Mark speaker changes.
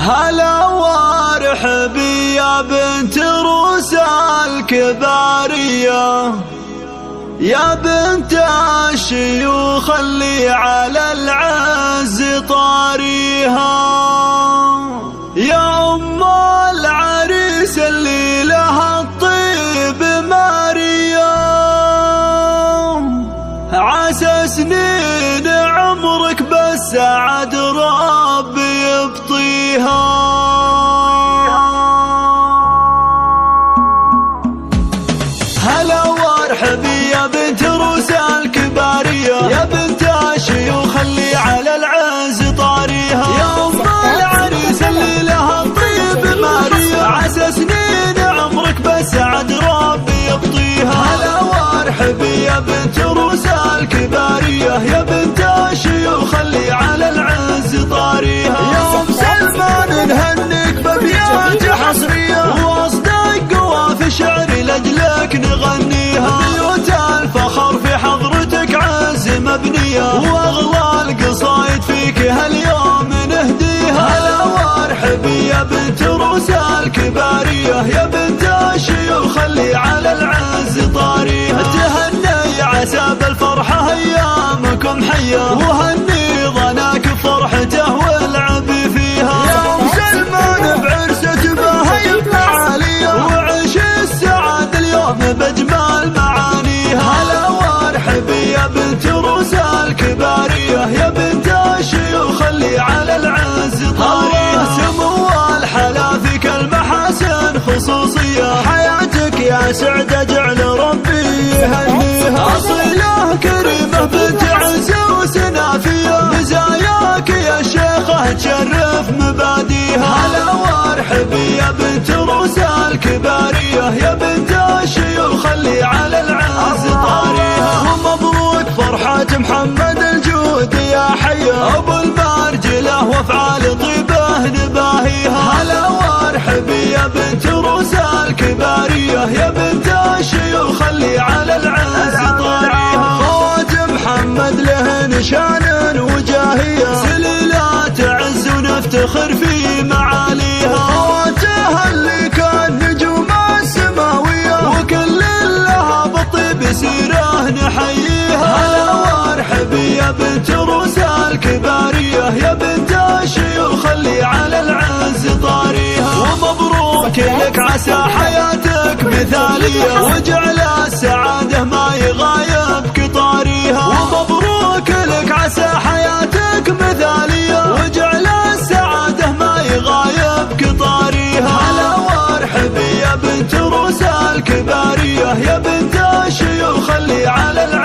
Speaker 1: هلا وارحبي يا بنت روس الكبارية، يا بنت الشيوخ اللي على العز طاريها، يا أم العريس اللي لها الطيب ماريا، عسى سنين عمرك بالسعد ربي يبطيها. هلا وارحبي يا بنت روس الكبارية، يا بنت الشيوخ اللي على العز طاريها، يا أم العريس اللي لها الطيب ماريا، عسى سنين عمرك بالسعد ربي يبطيها. هلا وارحبي يا بنت روس الكبارية، يا بنت الشيوخ اللي على العز طاريها، يا أم سلمان نهنيك بأبيات حصرية، واصدق وفي شعري لأجلك نغنيها، بيوت الفخر في حضرتك عز مبنية، واغلى القصايد فيك هاليوم نهديها. هلا وارحبي يا بنت روس الكبارية، يا بنت الشيوخ اللي على العز طاريها، تهني عسى بالفرحة ايامكم حية، وهني ظناك بفرحته والعبي فيها، يا أم سلمان بعرسة باهي معالية، وعيش السعادة اليوم بأجمل معانيها. هلا وارحبي يا بنت روس الكبارية، يا بنت الشيوخ اللي على العز طاريها، سمو الحلا فيك المحاسن خصوصية، حياتك يا سعدة جعل ربي يهنيها، أصيلة كريمة بنت عز وسنافية، مزاياك يا شيخة تشرف مباديها. هلا وارحبي يا بنت روس الكبارية، يا بنت الشيوخ اللي على العز طاريها، ومبروك فرحة محمد الجود يا حيا، أبو المرجلة وافعال طيبه نباهيها. هلا وارحبي يا بنت روس الكبارية، يا بنت الشيوخ اللي على العز طاريها، خوات محمد له نشان وجاهية، سليلات عز ونفتخر في معاليها، خواتها اللي كان نجوم السماوية، وكل لها بالطيب سيره نحييها. هلا وارحبي يا بنت روس الكبارية، يا بنت الشيوخ اللي على العز طاريها، ومبروك لك عسى حياتك مثالية، وجعل السعادة ما يغايبك طاريها، ومبروك لك عسى حياتك مثالية، وجعل السعادة ما يغايبك طاريها. هلا وارحبي يا بنت روس الكبارية، يا بنت الشيوخ اللي على العز